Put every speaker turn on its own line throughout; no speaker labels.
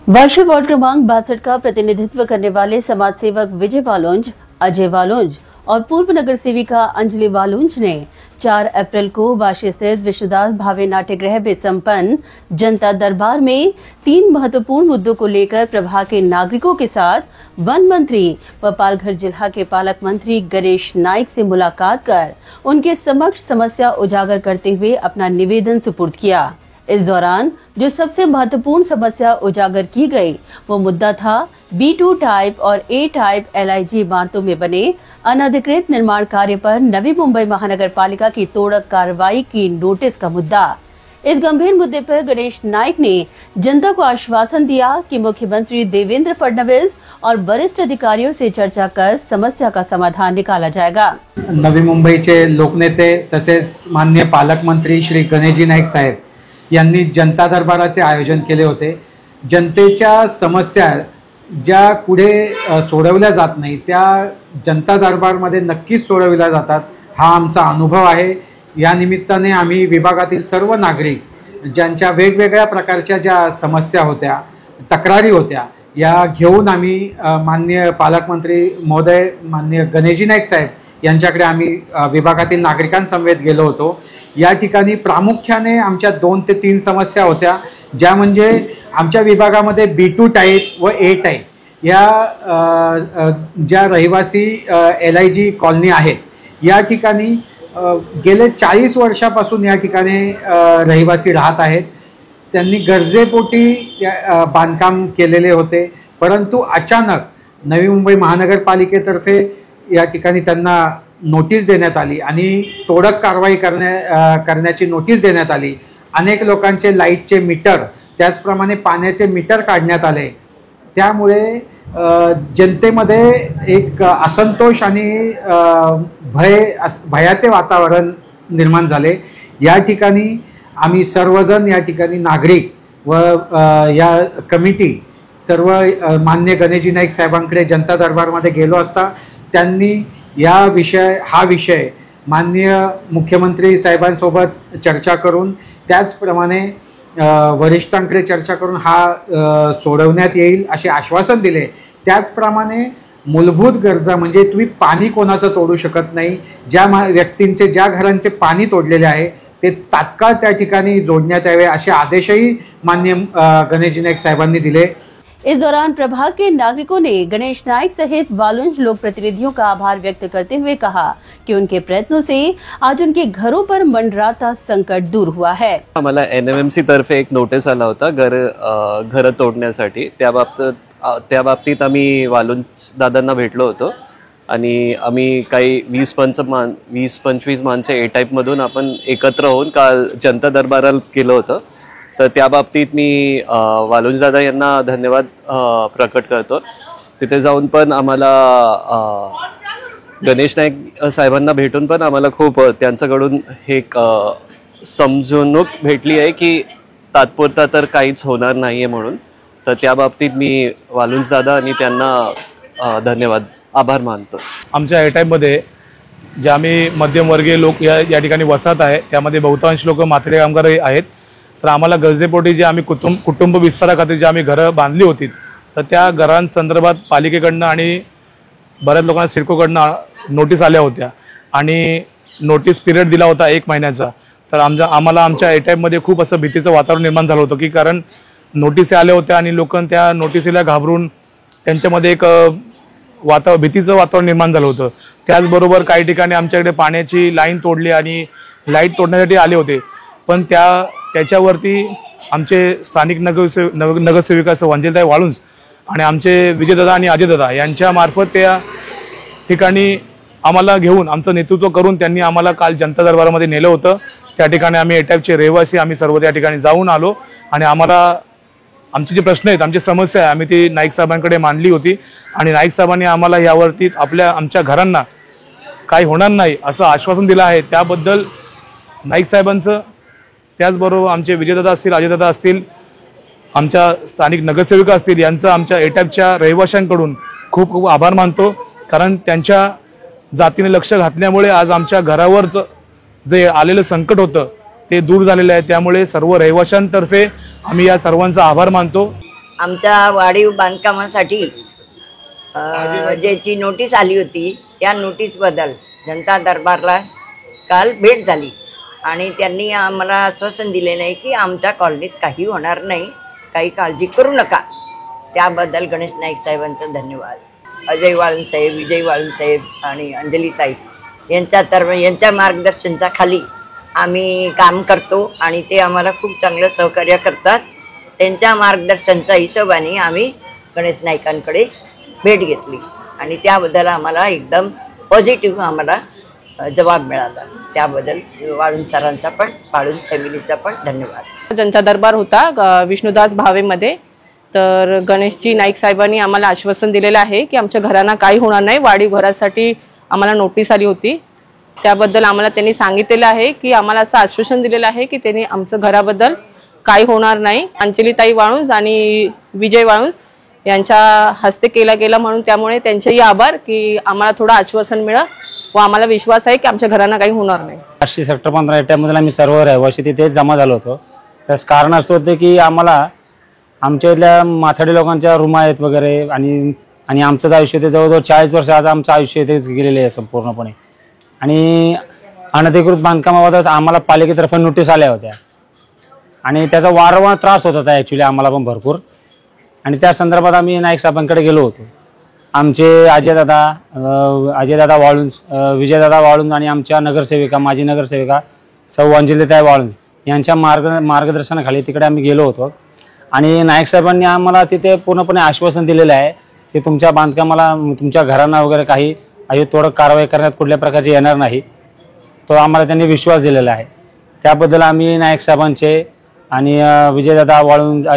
वार्षिक वार्ड क्रमांक 62 का प्रतिनिधित्व करने वाले समाज सेवक विजय वालोंज, अजय वालोंज और पूर्व नगर सेविका अंजलि वालोंज ने 4 अप्रैल को वाशी स्थित विश्वदास भावे नाट्यगृह में संपन्न जनता दरबार में 3 महत्वपूर्ण मुद्दों को लेकर प्रभाग के नागरिकों के साथ वन मंत्री व पालघर जिला के पालक मंत्री गणेश नाइक से मुलाकात कर उनके समक्ष समस्या उजागर करते हुए अपना निवेदन सुपुर्द किया। इस दौरान जो सबसे महत्वपूर्ण समस्या उजागर की गई वो मुद्दा था B2 टाइप और A टाइप LIG इमारतों में बने अनधिकृत निर्माण कार्य पर नवी मुंबई महानगर पालिका की तोड़क कार्रवाई की नोटिस का मुद्दा। इस गंभीर मुद्दे पर गणेश नाइक ने जनता को आश्वासन दिया कि मुख्यमंत्री देवेंद्र फडणवीस और वरिष्ठ अधिकारियों से चर्चा कर समस्या का समाधान निकाला जाएगा।
नवी मुंबईचे लोकनेते तसेच माननीय पालक मंत्री श्री गणेशजी नाईक साहेब यांनी जनता दरबाराचे आयोजन केले होते। जनतेच्या समस्या ज्या पुढे सोडवल्या जात नाही त्या जनता दरबारमध्ये नक्कीच सोडवल्या जातात, हा आमचा अनुभव आहे। या निमित्ताने आम्ही विभागातील सर्व नागरिक ज्यांच्या वेगवेगळ्या प्रकारच्या ज्या समस्या होत्या, तक्रारी होत्या, या घेऊन आम्ही माननीय पालकमंत्री महोदय माननीय गणेशजी नाईक साहेब यांच्याकडे आम्ही विभागातील नागरिकांसमवेत गेलो होतो। या ठिकाणी प्रामुख्याने आमच्या 2 ते 3 समस्या होत्या, ज्या म्हणजे आमच्या विभागामध्ये B2 टाइप व A टाइप या ज्या रहिवासी LIG कॉलनी आहेत, या ठिकाणी गेले 40 वर्षापासून या ठिकाणी रहिवासी राहत आहेत। त्यांनी गरजेपोटी बांधकाम केलेले होते, परंतु अचानक नवी मुंबई महानगरपालिकेतर्फे या ठिकाणी त्यांना नोटीस देण्यात आली आणि तोडक कारवाई करण्याची नोटीस देण्यात आली। अनेक लोकांचे लाईटचे मीटर त्याचप्रमाणे पाण्याचे मीटर काढण्यात आले। त्यामुळे जनतेमध्ये एक असंतोष आणि भयाचे वातावरण निर्माण झाले। या ठिकाणी आम्ही सर्वजण या ठिकाणी नागरिक व या कमिटी सर्व माननीय गणेशजी नाईक साहेबांकडे जनता दरबारमध्ये गेलो असता त्यांनी हा विषय माननीय मुख्यमंत्री साहेबांसोबत चर्चा करून त्याचप्रमाणे वरिष्ठांकडे चर्चा करून हा सोडवण्यात येईल असे आश्वासन दिले। त्याचप्रमाणे मूलभूत गरजा म्हणजे तुम्ही पाणी कोणाचं तोडू शकत नाही, ज्या व्यक्तींचे ज्या घरांचे पाणी तोडलेले आहे ते तात्काळ त्या ठिकाणी जोडण्यात यावे असे आदेशही माननीय गणेशजी नाईक साहेबांनी दिले।
इस दौरान प्रभाग के नागरिकों ने गणेश नाइक सहित वालुंज लोक प्रतिनिधियों का आभार व्यक्त करते हुए कहा कि उनके प्रयत्नों से आज उनके घरों पर मंडराता संकट दूर हुआ है।
आम्हाला NMMC तर्फे एक नोटीस आला होता घर तोडण्यासाठी। त्या बाबतीत आम्ही वालुंज दादांना भेटलो होतो आणि आम्ही काही 20-25 माणसे A टाइप मधून आपण एकत्र होऊन काल जनता दरबारात गेलो होतो। तर त्या बाबतीत मी वालुंज दादा यांना धन्यवाद प्रकट करतो। तिथे जाऊन पण आम्हाला गणेश नाईक साहेबांना भेटून पण आम्हाला खूप त्यांच्याकडून एक समजूनूक भेटली आहे की तात्पुरता तर काहीच होणार नाही आहे म्हणून। तर त्या बाबतीत मी वालुंज दादा आणि त्यांना धन्यवाद आभार मानतो।
आमच्या A टाइपमध्ये जे आम्ही मध्यमवर्गीय लोक या ठिकाणी वसाहत आहे, त्यामध्ये बहुतांश लोक म्हातारे कामगार आहेत। तर आम्हाला गरजेपोटी जे आम्ही कुटुंब विस्ताराखातीर जे आम्ही घरं बांधली होती, तर त्या घरांसंदर्भात पालिकेकडनं आणि बऱ्याच लोकांना सिडकोकडनं नोटीस आल्या होत्या आणि नोटीस पिरियड दिला होता 1 महिन्याचा। तर आम्हाला आमच्या A टाइपमध्ये खूप असं भीतीचं वातावरण निर्माण झालं होतं की कारण नोटीस आल्या होत्या आणि लोकांना त्या नोटीसीला घाबरून त्यांच्यामध्ये एक भीतीचं वातावरण निर्माण झालं होतं। त्याचबरोबर काही ठिकाणी आमच्याकडे पाण्याची लाईन तोडली आणि लाईट तोडण्यासाठी आले होते, पण त्याच्यावरती आमचे स्थानिक नगरसेविका अंजलीताई वाळुंज आणि आमचे विजयदादा आणि अजयदादा यांच्या मार्फत त्या ठिकाणी आम्हाला घेऊन आमचं नेतृत्व करून त्यांनी आम्हाला काल जनता दरबारामध्ये नेलं होतं। त्या ठिकाणी आम्ही A टाइपचे रहिवासी आम्ही सर्व त्या ठिकाणी जाऊन आलो आणि आमचे जे प्रश्न आहेत, आमची समस्या आहे, आम्ही ती नाईक साहेबांकडे मांडली होती आणि नाईक साहेबांनी आम्हाला यावरती आमच्या घरांना काही होणार नाही असं आश्वासन दिलं आहे। त्याबद्दल नाईक साहेबांचं, त्याचबरोबर आमचे विजयदादा असतील, अजयदादा असतील, आमच्या स्थानिक नगरसेविका असतील, यांचं आमच्या A टाइपच्या रहिवाशांकडून खूप खूप आभार मानतो। कारण त्यांच्या जातीने लक्ष घातल्यामुळे आज आमच्या घरावर जे आलेलं संकट होतं ते दूर झालेलं आहे। त्यामुळे सर्व रहिवाशांतर्फे आम्ही या सर्वांचा आभार मानतो।
आमच्या वाढीव बांधकामासाठी ज्याची नोटीस आली होती त्या नोटीसबद्दल जनता दरबारला काल भेट झाली आणि त्यांनी आम्हाला आश्वासन दिले नाही की आमच्या कॉलनीत काही होणार नाही, काही काळजी करू नका. त्याबद्दल गणेश नाईक साहेबांचं धन्यवाद. अजय वाळुंज साहेब, विजय वाळुंज साहेब आणि अंजलीताई यांच्या मार्गदर्शनाच्या खाली आम्ही काम करतो आणि ते आम्हाला खूप चांगलं सहकार्य करतात. त्यांच्या मार्गदर्शनाच्या हिशोबाने आम्ही गणेश नाईकांकडे भेट घेतली आणि त्याबद्दल आम्हाला एकदम पॉझिटिव्ह आम्हाला जबाब मिळाला. त्याबद्दल वाळुंज सरांचा पण वाळुंज फॅमिलीचा पण धन्यवाद.
जनता दरबार होता विष्णुदास भावेमध्ये. तर गणेशजी नाईक साहेबांनी आम्हाला आश्वासन दिलेलं आहे की आमच्या घरांना काही होणार नाही. वाढीव घरासाठी आम्हाला नोटीस आली होती, त्याबद्दल आम्हाला त्यांनी सांगितलेलं आहे की आम्हाला असं आश्वासन दिलेलं आहे की त्यांनी आमचं घराबद्दल काही होणार नाही. अंजलीताई वाळुंज आणि विजय वाळुंज यांच्या हस्ते केला गेला म्हणून त्यामुळे त्यांचेही आभार की आम्हाला थोडं आश्वासन मिळालं व आम्हाला विश्वास आहे की आमच्या घरांना काही होणार नाही.
राष्ट्रीय सेक्टर 15 एरियामधील आम्ही सर्व रहिवासी तिथे जमा झालो होतो. त्याच कारण असं होतं की आम्हाला आमच्या इथल्या माथाडी लोकांच्या रूम आहेत वगैरे आणि आमचंच आयुष्य ते जवळजवळ 40 वर्ष आज आमचं आयुष्य इथेच गेलेलं आहे संपूर्णपणे. आणि अनधिकृत बांधकामाबाबत आम्हाला पालिकेतर्फे नोटीस आल्या होत्या आणि त्याचा वारंवार त्रास होत होता ॲक्च्युली आम्हाला पण भरपूर. आणि त्या संदर्भात आम्ही नाईक साहेबांकडे गेलो होतो. आमचे अजयदादा वाळुंज, विजयदादा वाळुंज आणि आमच्या नगरसेविका, माजी नगरसेविका सौ अंजलीताई वाळुंज यांच्या मार्गदर्शनाखाली तिकडे आम्ही गेलो होतो. आणि नाईक साहेबांनी आम्हाला तिथे पूर्णपणे आश्वासन दिलेलं आहे की तुमच्या बांधकामाला, तुमच्या घरांना वगैरे काही तोडक कारवाई करण्यात कुठल्या प्रकारची येणार नाही. तो आम्हाला त्यांनी विश्वास दिलेला आहे. त्याबद्दल आम्ही नाईक साहेबांचे आणि विजयदादा वाळुंज,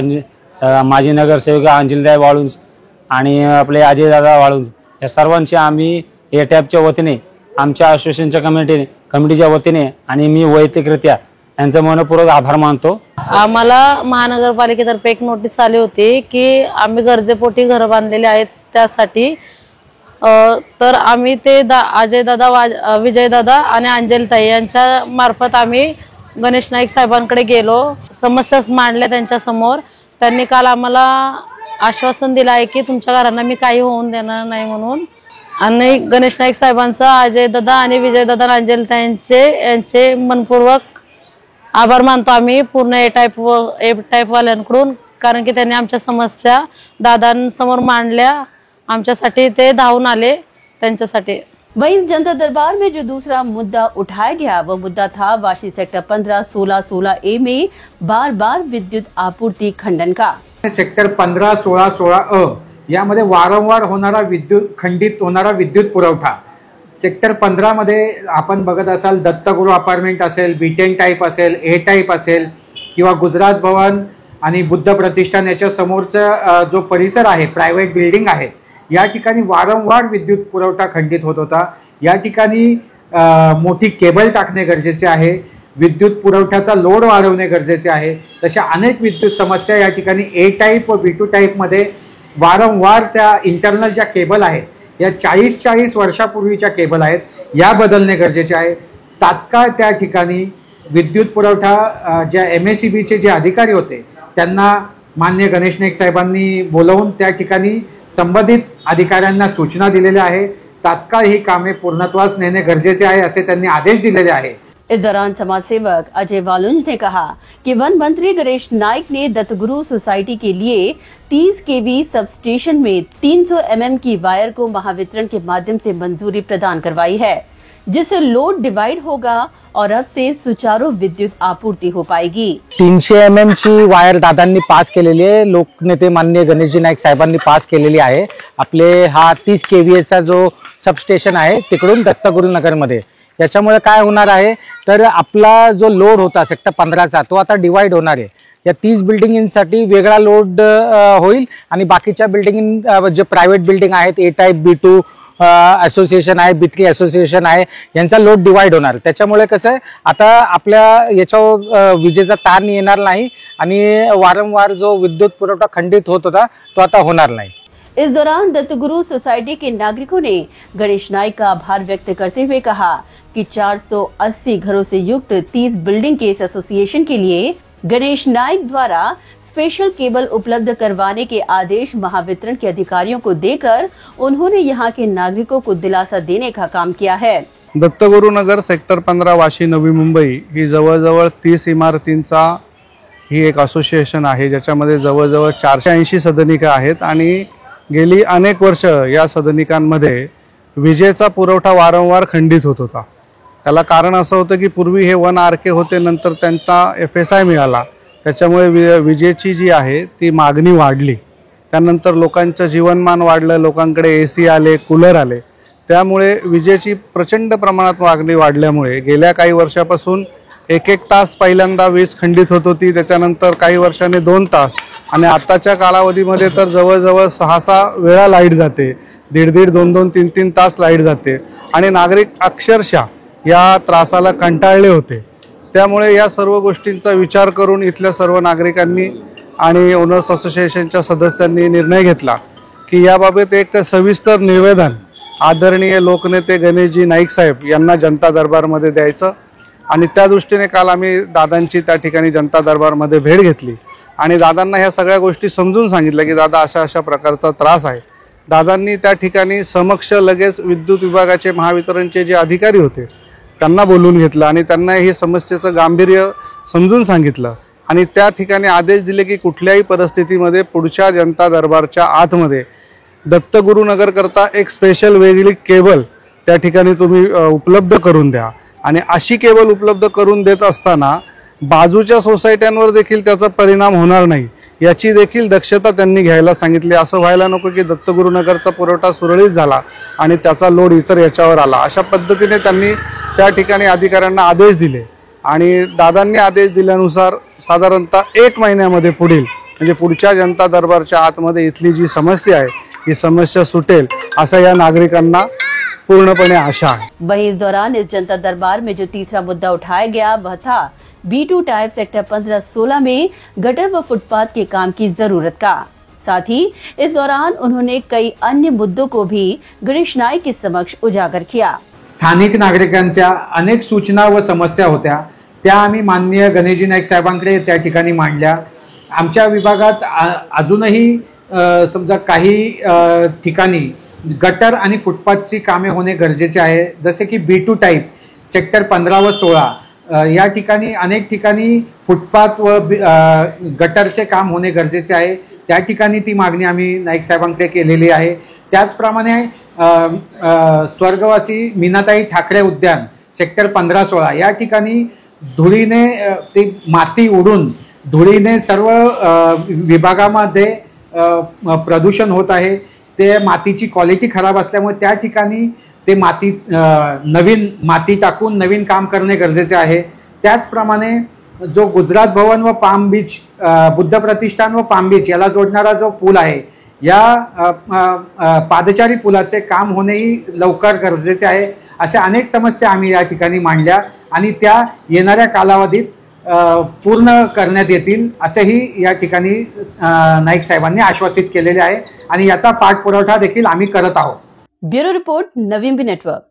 माजी नगरसेविका अंजलीताई वाळुंज आणि आपले अजयदादा वाळुंज या सर्वांचे आम्ही एटॅपच्या वतीने, आमच्या असोसिएशनच्या कमिटीच्या वतीने आणि मी वैयक्तिकरित्या यांचा मनपूर्वक आभार मानतो.
आम्हाला महानगरपालिकेतर्फे एक नोटीस आली होती की आम्ही गरजेपोटी घर बांधलेले आहेत त्यासाठी. तर आम्ही ते अजयदादा, विजयदादा आणि अंजलीताई यांच्या मार्फत आम्ही गणेश नाईक साहेबांकडे गेलो, समस्या मांडल्या त्यांच्या समोर. त्यांनी काल आम्हाला आश्वासन दिलं आहे की तुमच्या घरांना मी काही होऊन देणार नाही म्हणून. आणि गणेश नाईक साहेबांचा, अजयदादा आणि विजयदादा आणि अंजलीताईंचे यांचे मनपूर्वक आभार मानतो आम्ही पूर्ण ए टाईप वाल्यांकडून, कारण की त्यांनी आमच्या समस्या दादांसमोर मांडल्या. आमच्यासाठी ते धावून आले त्यांच्यासाठी.
वहीं जनता दरबार में जो दूसरा मुद्दा उठाया गया वो मुद्दा था वाशी सेक्टर 15, 16, 16A में बार बार विद्युत आपूर्ति खंडन का.
सेक्टर 15, 16, 16A यामध्ये वारंवार खंडित होणारा विद्युत पुरवठा. सेक्टर 15 मध्ये आपण बघत असाल दत्तगुरु अपार्टमेंट असेल, B10 टाईप असेल, A टाईप असेल किंवा गुजरात भवन आणि बुद्ध प्रतिष्ठान याच्या समोरचा जो परिसर आहे, प्रायव्हेट बिल्डिंग आहे, या ठिकाणी वारंवार विद्युत पुरवठा खंडित होत होता. या ठिकाणी मोठी केबल टाकणे गरजेचे आहे, विद्युत पुरवठ्याचा लोड वाढवणे गरजेचे आहे. तशा अनेक विद्युत समस्या या ठिकाणी A टाईप व B2 टाईपमध्ये वारंवार त्या इंटरनल ज्या केबल आहेत, या 40 वर्षापूर्वीच्या केबल आहेत, या बदलणे गरजेचे आहे. तात्काळ त्या ठिकाणी विद्युत पुरवठा ज्या MACBचे जे अधिकारी होते त्यांना माननीय गणेश नाईक साहेबांनी बोलवून त्या ठिकाणी संबंधित अधिकाऱ्यांना सूचना दिलेल्या आहे. तात्काळ ही कामे पूर्णत्वास नेणे गरजेचे आहे असे त्यांनी आदेश दिलेले आहे.
इस दौरान समाज सेवक अजय वालुंज ने कहा कि वन मंत्री गणेश नाइक ने दत्तगुरु सोसाइटी के लिए 30 kV सब स्टेशन में 300 mm की वायर को महावितरण के माध्यम से मंजूरी प्रदान करवाई है, जिससे लोड डिवाइड होगा और अब से सुचारू विद्युत आपूर्ति हो पाएगी.
300 mm ची वायर दादांनी पास केलेली आहे. लोकनेते माननीय गणेशजी नाईक साहेबांनी पास केलेली आहे. आपले हा 30 kVA चा जो सबस्टेशन आहे तिकडून दत्तगुरुनगर मध्ये. याच्यामुळे काय होणार आहे तर आपला जो लोड होता सेक्टर 15चा तो आता डिवाइड होणार आहे. या 30 बिल्डिंगसाठी वेगळा लोड होईल आणि बाकीच्या बिल्डिंग जे प्रायव्हेट बिल्डिंग आहेत, A टाईप, B2 असोसिएशन आहे, B3 असोसिएशन आहे, यांचा लोड डिवाइड होणार. त्याच्यामुळे कसं आहे आता आपल्या याच्यावर विजेचा ताण येणार नाही आणि वारंवार जो विद्युत पुरवठा खंडित होत होता तो आता होणार नाही.
इस दौरान दत्तगुरु सोसाइटी के नागरिकों ने गणेश नाइक का आभार व्यक्त करते हुए कहा कि 480 घरों से युक्त 30 बिल्डिंग के इस एसोसिएशन के लिए गणेश नाइक द्वारा स्पेशल केबल उपलब्ध करवाने के आदेश महावितरण के अधिकारियों को देकर उन्होंने यहां के नागरिकों को दिलासा देने का काम किया है।
दत्तगुरुनगर सेक्टर 15 वाशी नवी मुंबई ही जवळजवळ 30 इमारतींचा ही एक असोसिएशन आहे, ज्याच्यामध्ये जवळजवळ 480 सदनिका आहेत आणि गेली अनेक वर्ष या सदनिकांमध्ये विजेचा पुरवठा वारंवार खंडित होत होता। त्याला कारण असं होतं की पूर्वी हे 1 RK होते, नंतर त्यांचा FSI मिळाला, त्याच्यामुळे विजेची जी आहे ती मागणी वाढली। त्यानंतर लोकांचं जीवनमान वाढलं, लोकांकडे AC आले, कूलर आले, त्यामुळे विजेची प्रचंड प्रमाणात मागणी वाढल्यामुळे गेल्या काही वर्षापासून 1-1 तास पहिल्यांदा वीज खंडित होत होती, त्याच्यानंतर काही वर्षांनी 2 तास आणि आताच्या कालावधीमध्ये तर जवळजवळ 6-6 वेळा लाईट जाते, 1.5-1.5, 2-2, 3-3 तास लाईट जाते आणि नागरिक अक्षरशः या त्रासाला कंटाळले होते। त्यामुळे या सर्व गोष्टींचा विचार करून इथल्या सर्व नागरिकांनी आणि ओनर्स असोसिएशनच्या सदस्यांनी निर्णय घेतला की याबाबत एक सविस्तर निवेदन आदरणीय लोकनेते गणेशजी नाईक साहेब यांना जनता दरबारमध्ये द्यायचं आणि त्या दृष्टीने काल आम्ही दादांची त्या ठिकाणी जनता दरबारमध्ये भेट घेतली आणि दादांना ह्या सगळ्या गोष्टी समजून सांगितल्या की दादा अशा अशा प्रकारचा त्रास आहे। दादांनी त्या ठिकाणी समक्ष लगेच विद्युत विभागाचे महावितरणचे जे अधिकारी होते त्यांना बोलवून घेतलं आणि त्यांना ही समस्येचं गांभीर्य समजून सांगितलं आणि त्या ठिकाणी आदेश दिले की कुठल्याही परिस्थितीमध्ये पुढच्या जनता दरबारच्या आतमध्ये दत्तगुरुनगर करता एक स्पेशल वेगळी केबल त्या ठिकाणी तुम्ही उपलब्ध करून द्या आणि अशी केबल उपलब्ध करून देत असताना बाजूच्या सोसायट्यांवर देखील त्याचा परिणाम होणार नाही याची देखील दक्षता त्यांनी घ्यायला सांगितली। असं व्हायला नको की दत्तगुरुनगरचा पुरवठा सुरळीत झाला आणि त्याचा लोड इतर याच्यावर आला, अशा पद्धतीने त्यांनी त्या ठिकाणी अधिकाऱ्यांना आदेश दिले आणि दादांनी आदेश दिल्यानुसार साधारणतः 1 महिन्यामध्ये म्हणजे पुढच्या जनता दरबारच्या आतमध्ये इथली जी समस्या आहे ही समस्या सुटेल असं या नागरिकांना पूर्णपणे आशा है।
वहीं इस दौरान इस जनता दरबार में जो तीसरा मुद्दा उठाया गया वह था B2 टाइप सेक्टर 15-16 में गटर व फुटपाथ के काम की जरूरत का। साथ ही इस दौरान उन्होंने कई अन्य मुद्दों को भी गणेश नाईक के समक्ष उजागर किया।
स्थानिक नागरिकांच्या अनेक सूचना व समस्या होत्या, त्या आम्ही माननीय गणेशजी नाईक साहेबांकडे त्या ठिकाणी मांडल्या। आमच्या विभागात अजूनही समजा काही ठिकाणी गटर आणि फुटपाथची कामे होणे गरजेचे आहे, जसे की B2 टाइप सेक्टर 15 व 16 या ठिकाणी अनेक ठिकाणी फुटपाथ व गटरचे काम होणे गरजेचे आहे। त्या ठिकाणी ती मागणी आम्ही नाईक साहेबांकडे केलेली आहे। त्याचप्रमाणे स्वर्गवासी मीनाताई ठाकरे उद्यान सेक्टर 15-16 या ठिकाणी धुळीने ते माती उडून धुळीने सर्व विभागामध्ये प्रदूषण होत आहे। ते मातीची क्वालिटी खराब असल्यामुळे त्या ठिकाणी ते माती नवीन माती टाकून नवीन काम करणे गरजेचे आहे। त्याचप्रमाणे जो गुजरात भवन व पाम बीच बुद्ध प्रतिष्ठान व पाम बीच याला जोडणारा जो पूल आहे या पादचारी पुलाचे काम होणेही लवकर गरजेचे आहे। अशा अनेक समस्या आम्ही या ठिकाणी मांडल्या आणि त्या येणाऱ्या कालावधीत पूर्ण करण्यात येतील असेही या ठिकाणी नाईक साहेबांनी आश्वासित केलेले आहे आणि याचा पाठपुरावा देखील आम्ही करत आहोत।
ब्युरो रिपोर्ट, नवीन बी नेटवर्क।